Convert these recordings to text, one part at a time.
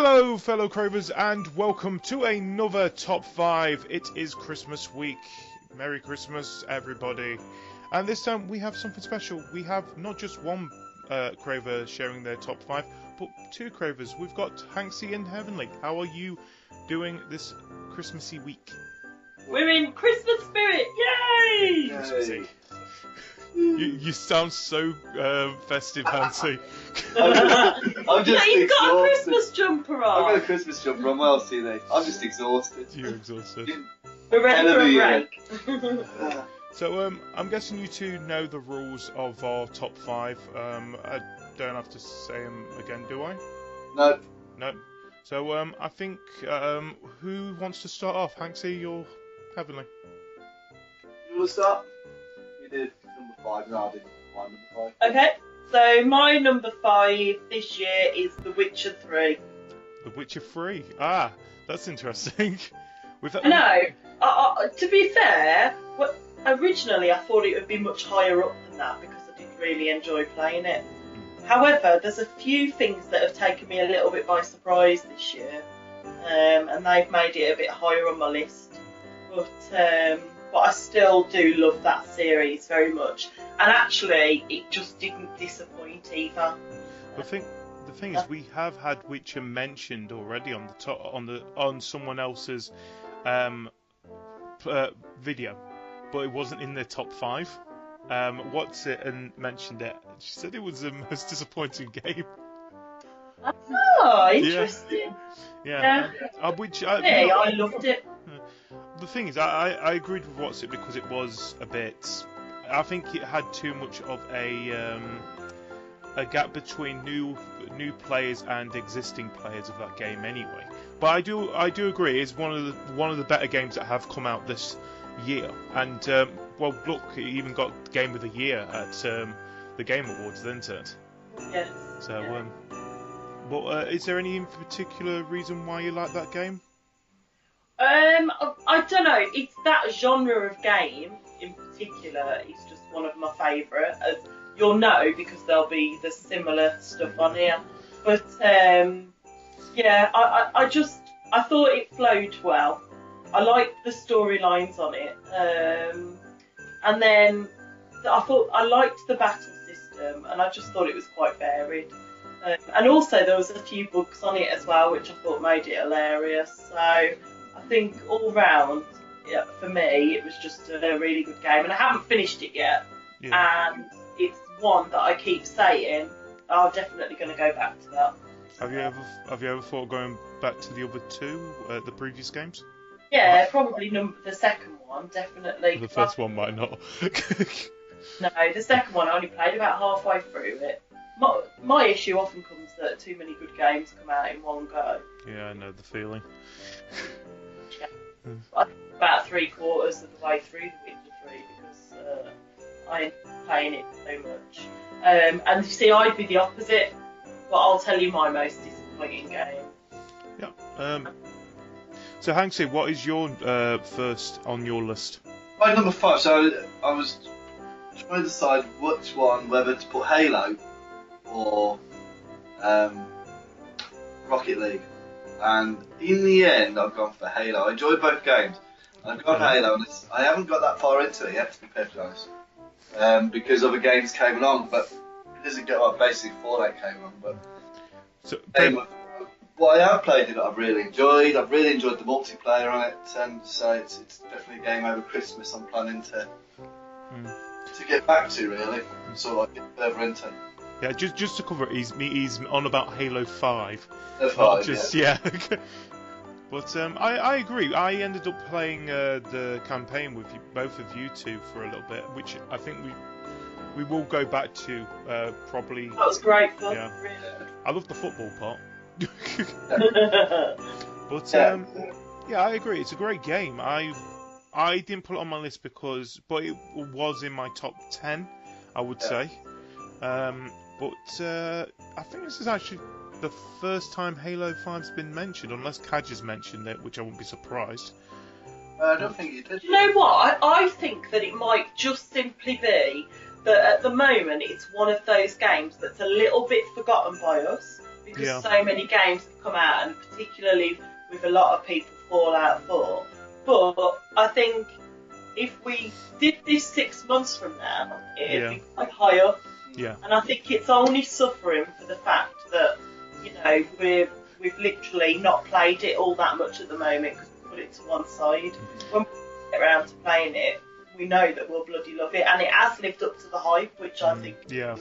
Hello, fellow Crovers, and welcome to another Top 5. It is Christmas week. Merry Christmas, everybody. And this time we have something special. We have not just one Crover sharing their Top 5, but two Crovers. We've got Hanksy and Heavenly. How are you doing this Christmassy week? We're in Christmas spirit! Yay! Christmassy. You sound so festive, Hanksy. I'm just you've got a Christmas jumper on. I've got a Christmas jumper on. Well, see, I'm just exhausted. You're exhausted. We're ready for a break. So, I'm guessing you two know the rules of our top 5. I don't have to say them again, do I? No. No. So, I think, who wants to start off? Hanksy or Heavenly? You want to start? You did number 5, no, I did my number 5. Okay, so my number 5 this year is The Witcher 3. The Witcher 3? Ah, that's interesting. No, to be fair, originally I thought it would be much higher up than that because I did really enjoy playing it. However, there's a few things that have taken me a little bit by surprise this year, and they've made it a bit higher on my list. But I still do love that series very much, and actually, it just didn't disappoint either. The thing is, we have had Witcher mentioned already on the on someone else's video, but it wasn't in their top 5. What's it and mentioned it? She said it was the most disappointing game. Oh, interesting. Yeah. I loved it. The thing is, I agreed with What's It because it was a bit. I think it had too much of a gap between new players and existing players of that game anyway. But I do agree it's one of the better games that have come out this year. And well, look, it even got Game of the Year at the Game Awards, didn't it? Yes. So, yeah. But is there any in particular reason why you like that game? I don't know. It's that genre of game in particular is just one of my favourite, as you'll know because there's similar stuff on here. But yeah, I thought it flowed well. I liked the storylines on it, and then I liked the battle system, and I just thought it was quite varied. And also there was a few bugs on it as well, which I thought made it hilarious. So I think all round, yeah, for me, it was just a really good game, and I haven't finished it yet. Yeah. And it's one that I keep saying I'm definitely going to go back to that. Have you ever thought going back to the other two, the previous games? Yeah, probably the second one, definitely. The first one might not. No, the second one I only played about halfway through it. My issue often comes that too many good games come out in one go. Yeah, I know the feeling. Yeah. About 3/4 of the way through The Witcher 3 because I ended up playing it so much. And you see, I'd be the opposite, but I'll tell you my most disappointing game. Yeah. So, Hanksy, what is your first on your list? My number 5. So I was trying to decide which one, whether to put Halo or Rocket League, and in the end, I've gone for Halo. I enjoyed both games. I've gone Halo, and I haven't got that far into it yet, to be perfectly honest, because other games came along, but it doesn't get like basically Fallout came along. But so, what I have played in it, I've really enjoyed. I've really enjoyed the multiplayer on it, and so it's definitely a game over Christmas. I'm planning to get back to really, and sort of like get further into. Yeah, just to cover it, he's on about Halo 5. Yeah. But I agree. I ended up playing the campaign with both of you two for a little bit, which I think we will go back to probably. That was great fun. Yeah. Really. I love the football part. But yeah, I agree. It's a great game. I didn't put it on my list but it was in my top 10, I would say. But I think this is actually the first time Halo 5's been mentioned, unless Kaj has mentioned it, which I wouldn't be surprised. I don't think you did. You know what? I think that it might just simply be that at the moment it's one of those games that's a little bit forgotten by us, because Yeah. so many games have come out, and particularly with a lot of people, Fallout 4. But I think if we did this 6 months from now, it'd Yeah. be quite high up. Yeah. And I think it's only suffering for the fact that, you know, we've literally not played it all that much at the moment because we put it to one side. When we get around to playing it, we know that we'll bloody love it, and it has lived up to the hype, which I think. Yeah.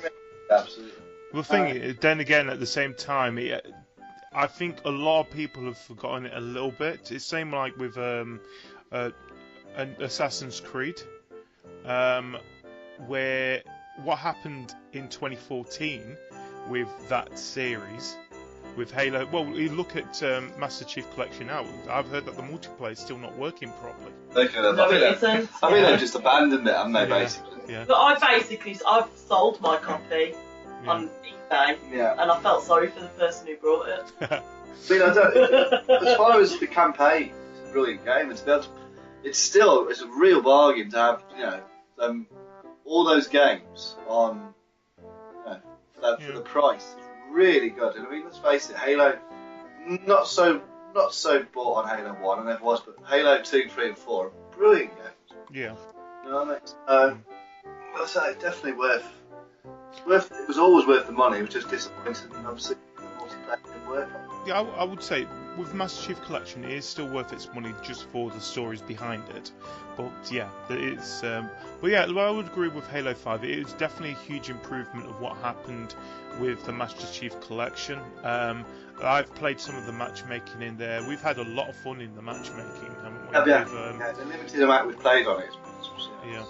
Absolutely. Well, the thing, then again, at the same time, I think a lot of people have forgotten it a little bit. It's same like with an Assassin's Creed, where what happened in 2014 with that series, with Halo. Well, you look at Master Chief Collection now. I've heard that the multiplayer is still not working properly. No, it isn't. I think they've just abandoned it, haven't they, Yeah. basically? Yeah. But I've sold my copy on eBay, Yeah. and I felt sorry for the person who brought it. I mean, as far as the campaign, it's a brilliant game, and to be able to, it's a real bargain to have, all those games on, for the price. It's really good. And I mean, let's face it, Halo, not so bought on Halo 1, and never was, but Halo 2, 3, and 4 are brilliant games. Yeah. You know what I mean? I'd say definitely worth. It was always worth the money. It was just disappointing, and obviously the multiplayer didn't work. Yeah, I would say with Master Chief Collection, it is still worth its money just for the stories behind it. But yeah, it's. But yeah, I would agree with Halo 5. It is definitely a huge improvement of what happened with the Master Chief Collection. I've played some of the matchmaking in there. We've had a lot of fun in the matchmaking, haven't we? Yeah, With, the limited amount we've played on it. Yeah.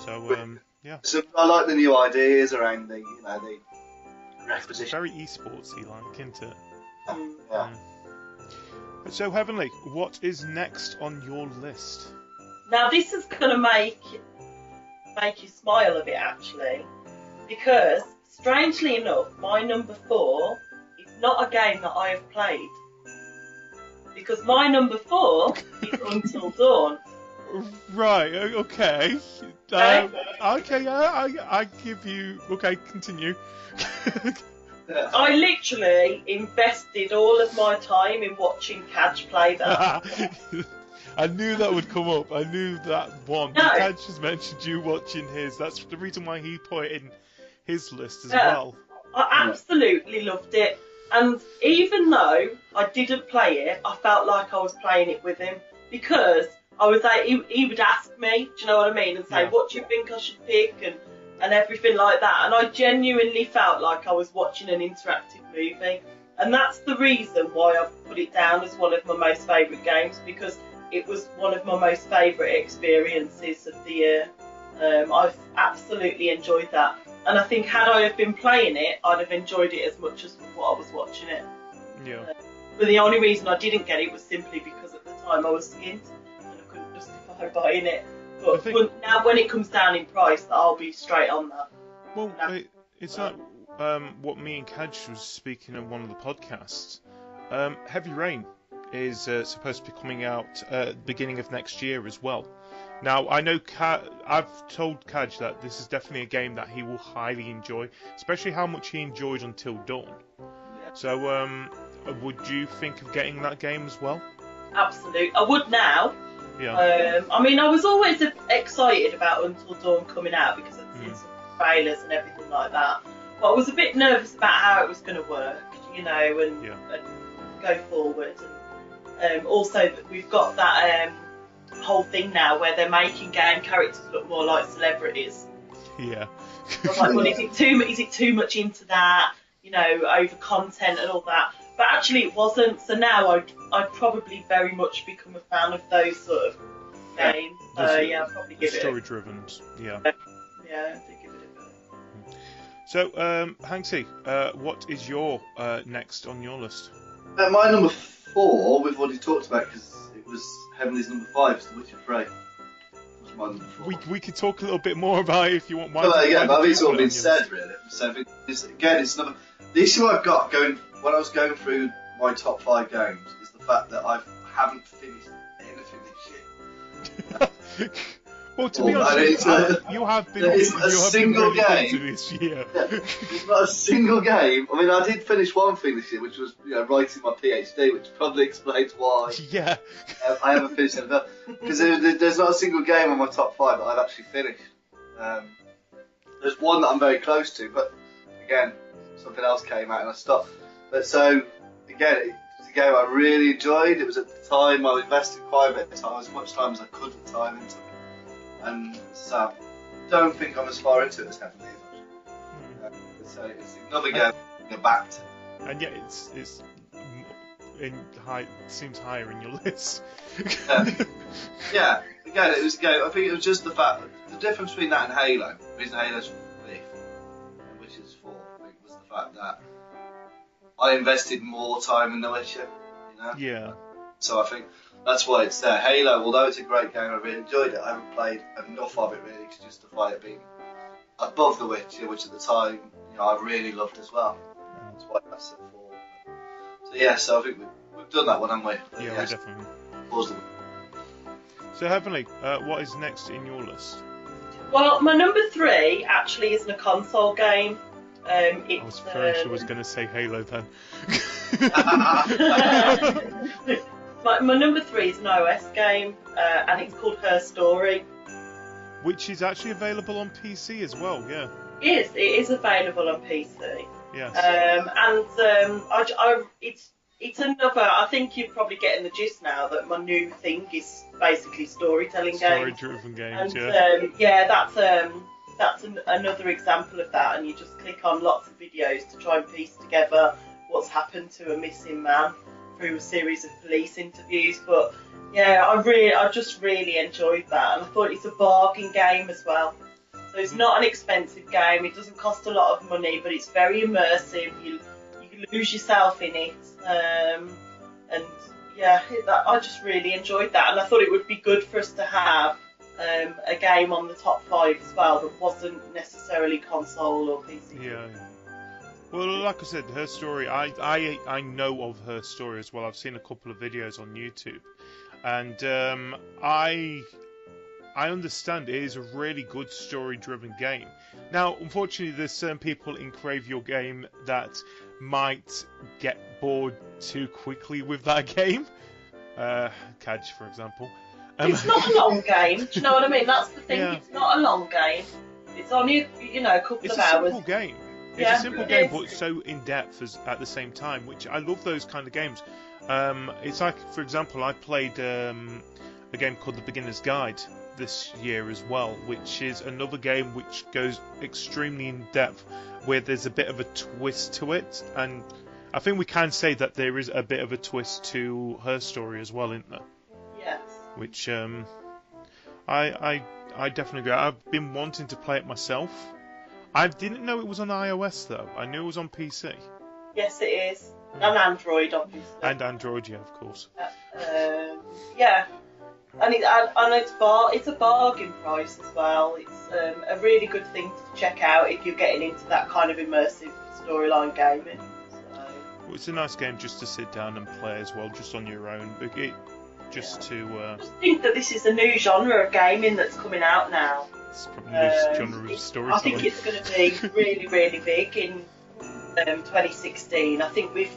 So yeah. So I like the new ideas around the It's repetition. very esportsy like, isn't it? Yeah. So Heavenly, what is next on your list? Now this is going to make you smile a bit, actually, because strangely enough, my number 4 is not a game that I have played. Because my number 4 is Until Dawn. Right. Okay. Okay. Okay. I give you. Okay. Continue. I literally invested all of my time in watching Cadge play that. I knew that would come up. I knew that one. No. Dad just mentioned you watching his. That's the reason why he put it in his list as Yeah. well. I absolutely loved it. And even though I didn't play it, I felt like I was playing it with him, because I was like, he would ask me, do you know what I mean, and say, Yeah. what do you think I should pick, and everything like that. And I genuinely felt like I was watching an interactive movie. And that's the reason why I've put it down as one of my most favourite games, because it was one of my most favourite experiences of the year. I've absolutely enjoyed that. And I think had I have been playing it, I'd have enjoyed it as much as what I was watching it. Yeah. But the only reason I didn't get it was simply because at the time I was skint and I couldn't justify buying it. But now when it comes down in price, I'll be straight on that. Well, it's like what me and Kaj was speaking in one of the podcasts. Heavy Rain is supposed to be coming out beginning of next year as well. Now, I know I've told Kaj that this is definitely a game that he will highly enjoy, especially how much he enjoyed Until Dawn. So, would you think of getting that game as well? Absolutely. I would now. Yeah. I mean, I was always excited about Until Dawn coming out because I'd seen some trailers and everything like that. But I was a bit nervous about how it was going to work, and go forward. And also, that we've got that whole thing now where they're making game characters look more like celebrities. Yeah. I was like, well, is it too much into that? Over content and all that. But actually, it wasn't. So now I'd probably very much become a fan of those sort of games. So I'll probably give it. Story-driven. Yeah. Yeah, I think give it a go. So, Hanksy, what is your next on your list? My number 4, we've already talked about because it was Heavenly's number 5, it's The Witcher 3. That's my number 4. We could talk a little bit more about it if you want. But I think it's all been said, really. So it's another. The issue I've got when I was going through my top 5 games is the fact that I haven't finished anything this year. Well, to be and honest, it's, you have been. there isn't a you have single been really game. good to this year. There's not a single game. I mean, I did finish one thing this year, which was writing my PhD, which probably explains why Yeah. I haven't finished it. Because there's not a single game on my top 5 that I've actually finished. There's one that I'm very close to, but again, something else came out and I stopped. But so, again, it's a game I really enjoyed. It was at the time I invested quite a bit of time, as much time as I could at the time into it. And so, I don't think I'm as far into it as heavily as so it's another game you're back to. And yet it's in high, seems higher in your list. Yeah, again, it was a game. I think it was just the fact that the difference between that and Halo, the reason Halo's 5th, and Witcher's 4th, I think, was the fact that I invested more time in The Witcher, Yeah. So I think that's why it's there. Halo, although it's a great game, I really enjoyed it. I haven't played enough of it really to justify it being above The Witcher, which at the time, I really loved as well. That's why that's at 4. So yeah, so I think we've done that one, haven't we? But Yeah, yes, we definitely. pause the So Heavenly, what is next in your list? Well, my number 3 actually isn't a console game. It's, I was very sure I was going to say Halo then. my number 3 is an OS game, and it's called Her Story. Which is actually available on PC as well, yeah. It is available on PC. Yes. It's another. I think you're probably getting the gist now that my new thing is basically storytelling games. Story-driven games, And that's another example of that. And you just click on lots of videos to try and piece together what's happened to a missing man through a series of police interviews. But yeah, I just really enjoyed that, and I thought it's a bargain game as well. So it's not an expensive game. It doesn't cost a lot of money, but it's very immersive. You lose yourself in it, and yeah, I just really enjoyed that, and I thought it would be good for us to have a game on the top 5 as well that wasn't necessarily console or PC. Yeah. Well, like I said, Her Story, I know of Her Story as well. I've seen a couple of videos on YouTube, and I understand it is a really good story-driven game. Now, unfortunately, there's certain people in Crave Your Game that might get bored too quickly with that game. Kaj, for example. It's not a long game. Do you know what I mean? That's the thing. Yeah. It's not a long game. It's only a couple It's of a hours. simple game. It's Yeah, a simple it game, is. but so in depth at the same time, which I love those kind of games. It's like, for example, I played a game called The Beginner's Guide this year as well, which is another game which goes extremely in depth, where there's a bit of a twist to it, and I think we can say that there is a bit of a twist to Her Story as well, isn't there? Yes. Which I definitely agree. I've been wanting to play it myself. I didn't know it was on iOS though. I knew it was on PC. Yes, it is. And Android, obviously. And Android, yeah, of course. Yeah. And it's a bargain price as well. It's a really good thing to check out if you're getting into that kind of immersive storyline gaming. So. Well, it's a nice game just to sit down and play as well, just on your own. But I just think that this is a new genre of gaming that's coming out now. it's probably the genre of storytelling. I think it's going to be really, really big in 2016. I think we've,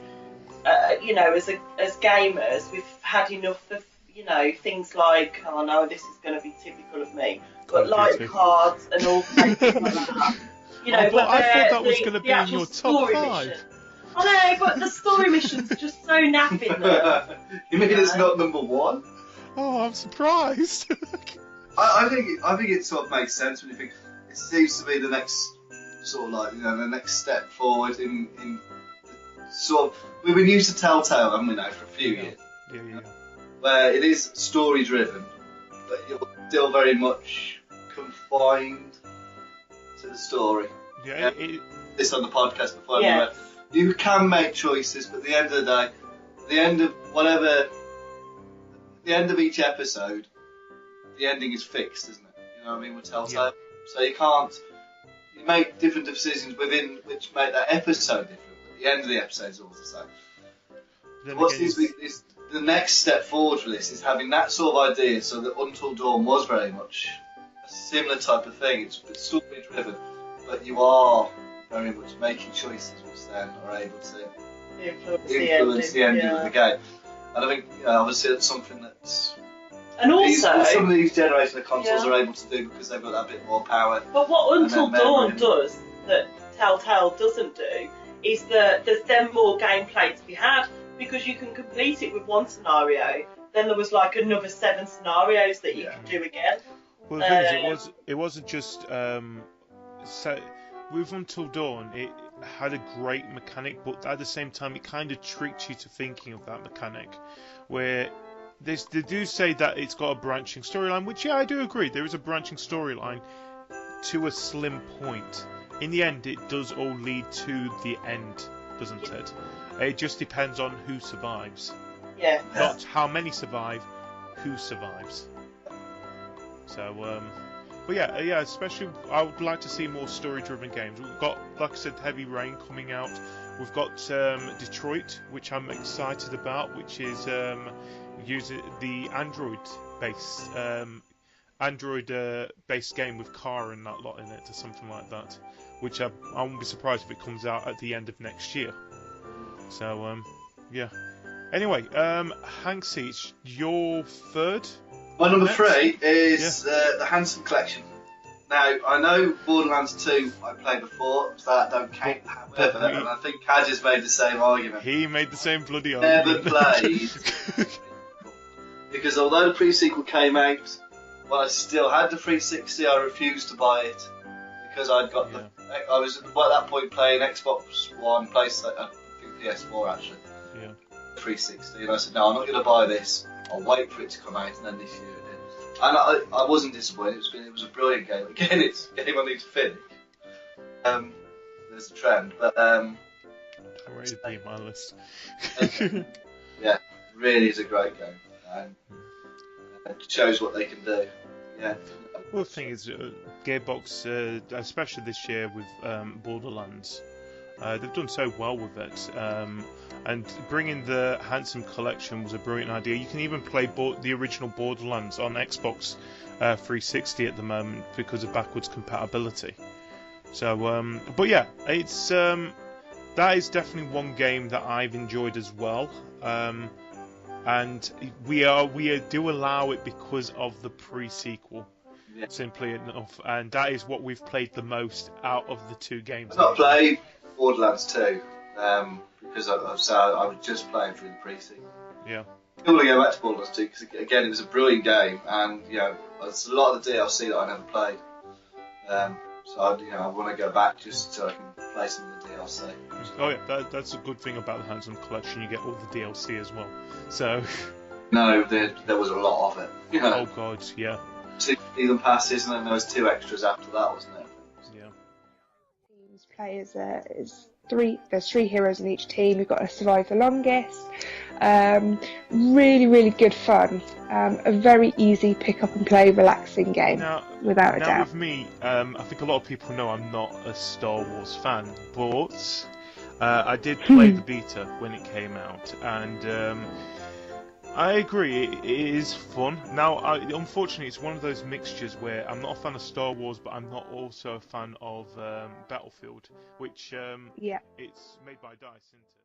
as gamers, we've had enough of, things like, oh no, this is going to be typical of me, but Call of like Duty. cards and all kinds of like that. But I thought that was going to the be in actual your top story 5. mission. I know, but the story missions are just so napping them. You mean it's not number 1? Oh, I'm surprised. I think it sort of makes sense when you think it seems to be the next sort of like the next step forward in sort of we've been used to Telltale, haven't we now, for a few years, Yeah. where it is story driven, but you're still very much confined to the story. Yeah. This on the podcast before, Yeah. where you can make choices, but at the end of the day, at the end of each episode, the ending is fixed, isn't it? You know what I mean? With Telltale. Yeah. So you make different decisions within which make that episode different, but the end of the episode is always the same. Then What again, seems to be is the next step forward for this is having that sort of idea, so that Until Dawn was very much similar type of thing. It's story driven, but you are very much making choices which then are able to influence the ending of the game. And I think obviously that's something that's and also some of these generation of consoles are able to do because they've got that bit more power. But what Until Dawn does that Telltale doesn't do is that there's then more gameplay to be had, because you can complete it with one scenario, then there was like another 7 scenarios that you could do again. Well, the thing is, it wasn't just with Until Dawn, it had a great mechanic, but at the same time it kind of tricked you to thinking of that mechanic, where they do say that it's got a branching storyline, which I do agree, there is a branching storyline to a slim point. In the end, it does all lead to the end, doesn't it? It just depends on who survives. Yeah. Not how many survive, who survives. So, but yeah, especially I would like to see more story-driven games. We've got, like I said, Heavy Rain coming out. We've got Detroit, which I'm excited about, which is using the Android-based game with car and that lot in it, or something like that. Which I won't be surprised if it comes out at the end of next year. So, yeah. Anyway, Hanksy, it's your third. My number 3 is the Handsome Collection. Now, I know Borderlands 2 I played before, so that don't count. However, and I think Kaj has made the same argument. He made the same bloody argument. Never played. Because although the pre-sequel came out, when I still had the 360, I refused to buy it. Because I'd got I was at that point playing Xbox One, PlayStation, I think PS4 actually. Yeah. 360, and I said, no, I'm not going to buy this. I'll wait for it to come out, and then this year it did. And I wasn't disappointed. It was a brilliant game. Again, it's a game I need to finish. There's a trend, but I'm ready to be my list. yeah, really is a great game, and it shows what they can do. Yeah. Well, the thing is, Gearbox, especially this year with Borderlands, they've done so well with it. And bringing the Handsome Collection was a brilliant idea. You can even play the original Borderlands on Xbox 360 at the moment because of backwards compatibility. So, but yeah, it's that is definitely one game that I've enjoyed as well. And we do allow it because of the pre-sequel. Yeah. Simply enough, and that is what we've played the most out of the 2 games. I've not played Borderlands 2 because I was just playing through the pre-sequel. Yeah. I want to go back to Borderlands 2 because again it was a brilliant game, and there's a lot of the DLC that I never played. So I want to go back just so I can play some of the DLC. Oh yeah, that's a good thing about the Handsome Collection. You get all the DLC as well. So. No, there was a lot of it. Oh god, yeah. 2 season passes, and then there was 2 extras after that, wasn't it? Yeah. Teams play is 3. There's 3 heroes in each team. We've got to survive the longest. Really, really good fun. A very easy pick up and play, relaxing game, without a doubt. Now with me, I think a lot of people know I'm not a Star Wars fan, but I did play the beta when it came out, and I agree, it is fun. Now, unfortunately, it's one of those mixtures where I'm not a fan of Star Wars, but I'm not also a fan of Battlefield, which it's made by DICE, isn't it?